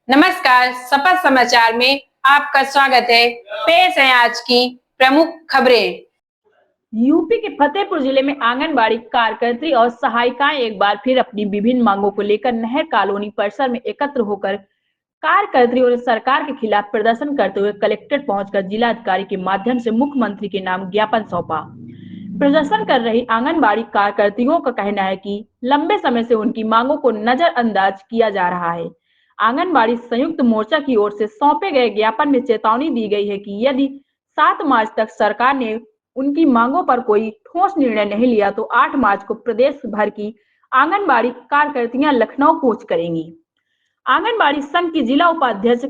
नमस्कार, शपथ समाचार में आपका स्वागत है। पेश है आज की प्रमुख खबरें। यूपी के फतेहपुर जिले में आंगनबाड़ी कार्यकर्त्री और सहायिकाएं एक बार फिर अपनी विभिन्न मांगों को लेकर नहर कॉलोनी परिसर में एकत्र होकर कार्यकर्त्रियों ने सरकार के खिलाफ प्रदर्शन करते हुए कलेक्ट्रेट पहुंचकर जिला अधिकारी के माध्यम से मुख्यमंत्री के नाम ज्ञापन सौंपा। प्रदर्शन कर रही आंगनबाड़ी कार्यकर्त्रियों का कहना है कि लंबे समय से उनकी मांगों को नजरअंदाज किया जा रहा है। आंगनबाड़ी संयुक्त मोर्चा की ओर से सौंपे गए ज्ञापन में चेतावनी दी गई है कि यदि 7 मार्च तक सरकार ने उनकी मांगों पर कोई ठोस निर्णय नहीं लिया तो 8 मार्च को प्रदेश भर की आंगनबाड़ी कार्यकर्तियां लखनऊ कूच करेंगी। आंगनबाड़ी संघ की जिला उपाध्यक्ष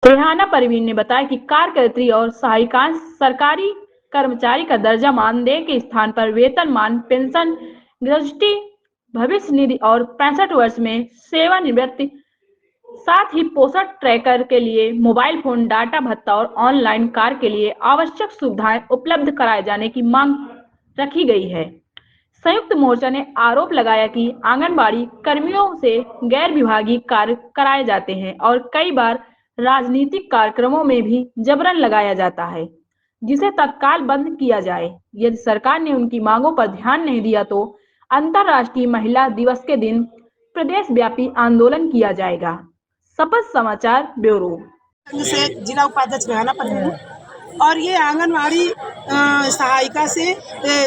रेहाना परवीन ने बताया कि कार्यकर्त्री और सहायिकाएं सरकारी कर्मचारी का दर्जा मानदेय के स्थान पर वेतनमान, पेंशन, ग्रेच्युटी, भविष्य निधि और 65 वर्ष में सेवानिवृत्ति, साथ ही पोषण ट्रैकर के लिए मोबाइल फोन, डाटा भत्ता और ऑनलाइन कार्य के लिए आवश्यक सुविधाएं उपलब्ध कराए जाने की मांग रखी गई है। संयुक्त मोर्चा ने आरोप लगाया कि आंगनबाड़ी कर्मियों से गैर विभागीय कार्य कराए जाते हैं और कई बार राजनीतिक कार्यक्रमों में भी जबरन लगाया जाता है, जिसे तत्काल बंद किया जाए। यदि सरकार ने उनकी मांगों पर ध्यान नहीं दिया तो अंतर्राष्ट्रीय महिला दिवस के दिन प्रदेश व्यापी आंदोलन किया जाएगा। शपथ समाचार ब्यूरो से जिला उपाध्यक्ष रेहाना परवीन और ये आंगनवाड़ी सहायिका से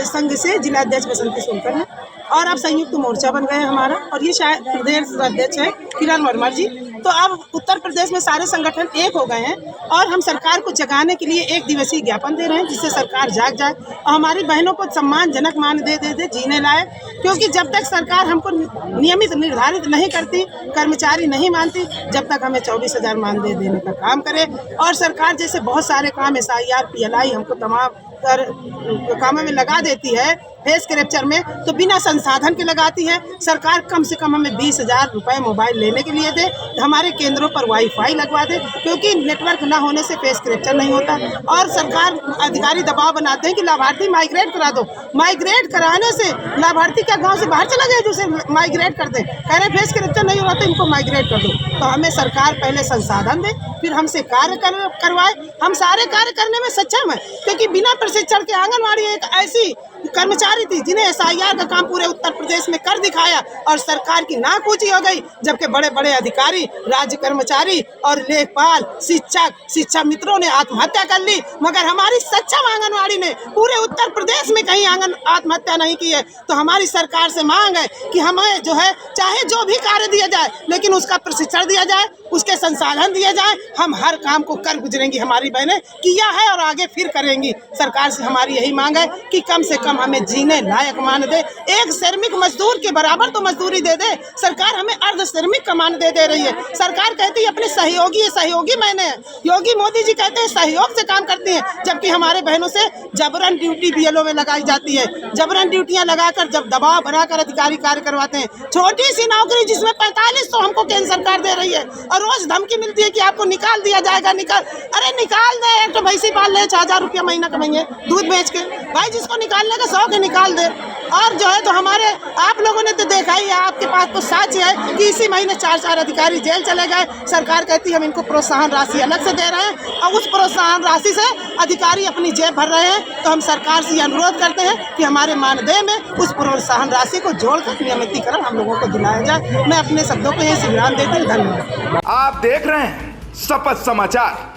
संघ से जिला अध्यक्ष बसंती सोनकर है और अब संयुक्त मोर्चा बन गए हमारा। और ये शायद प्रदेश अध्यक्ष है किरण वर्मा जी। तो अब उत्तर प्रदेश में सारे संगठन एक हो गए हैं और हम सरकार को जगाने के लिए एक दिवसीय ज्ञापन दे रहे हैं, जिससे सरकार जाग जाए और हमारी बहनों को सम्मानजनक मानदेय दे जीने लायक। क्योंकि जब तक सरकार हमको नियमित निर्धारित नहीं करती, कर्मचारी नहीं मानती, जब तक हमें 24,000 मानदेय देने का काम करे। और सरकार जैसे बहुत सारे काम SIR PLI हमको तमाम कामों में लगा देती है, फेस कैप्चर में तो बिना संसाधन के लगाती है। सरकार कम से कम हमें 20,000 रुपये मोबाइल लेने के लिए दे, हमारे केंद्रों पर वाईफाई लगवा दे, क्योंकि नेटवर्क ना होने से फेस कैप्चर नहीं होता। और सरकार अधिकारी दबाव बनाते हैं कि लाभार्थी माइग्रेट करा दो। माइग्रेट कराने से लाभार्थी क्या गांव से बाहर चला गया जो उसे माइग्रेट कर दे, कह रहे फेस कैप्चर नहीं हुआ तो इनको माइग्रेट कर दो। तो हमें सरकार पहले संसाधन दे, फिर हमसे कार्य करवाए। हम सारे कार्य करने में सक्षम है, क्योंकि बिना प्रशिक्षण के आंगनबाड़ी एक ऐसी कर्मचारी थी जिन्हें SIR का काम पूरे उत्तर प्रदेश में कर दिखाया और सरकार की नाक ऊंची हो गई। जबकि बड़े बड़े अधिकारी, राज्य कर्मचारी और लेखपाल, शिक्षा मित्रों ने आत्महत्या कर ली, मगर हमारी सक्षम आंगनबाड़ी ने पूरे उत्तर प्रदेश में कहीं आत्महत्या नहीं की है। तो हमारी सरकार से मांग है कि हमें जो है चाहे जो भी कार्य दिया जाए, लेकिन उसका प्रशिक्षण दिया जाए, उसके संसाधन दिए जाए। हम हर काम को कर गुजरेंगी, हमारी बहनें किया है और आगे फिर करेंगी। सरकार से हमारी यही मांग है कि कम से कम हमें जीने लायक मान दे। एक श्रमिक मजदूर के बराबर तो मजदूरी दे दे। सरकार हमें अर्ध श्रमिक का मान दे रही है। सरकार कहती है अपने सहयोगी मैंने, योगी मोदी जी कहते हैं सहयोग से काम करती है, जबकि हमारे बहनों से जबरन ड्यूटी BLO में लगाई जाती है। जबरन ड्यूटियां लगाकर जब दबाव बनाकर अधिकारी कार्य करवाते हैं। छोटी सी नौकरी जिसमें 4500 हमको केंद्र सरकार दे रही है और रोज धमकी मिलती है कि आपको निकाल दिया जाएगा। अरे निकाल दे, एक तो भैंसी पाल ले, 6,000 रुपया महीना कमाएंगे दूध बेच के। भाई जिसको निकालने का शौक है निकाल दे। और जो है तो हमारे आप लोगों ने तो देखा ही है, आपके पास तो सच है कि इसी महीने 4 अधिकारी जेल चले गए। सरकार कहती है हम इनको प्रोत्साहन राशि अलग से दे रहे हैं और उस प्रोत्साहन राशि से अधिकारी अपनी जेब भर रहे हैं। तो हम सरकार से अनुरोध करते हैं कि हमारे मानदेय में उस प्रोत्साहन राशि को जोड़कर नियमितीकरण हम लोगों को दिलाया जाए। मैं अपने शब्दों को यही विराम देती हूँ। धन्यवाद। आप देख रहे हैं शपथ समाचार।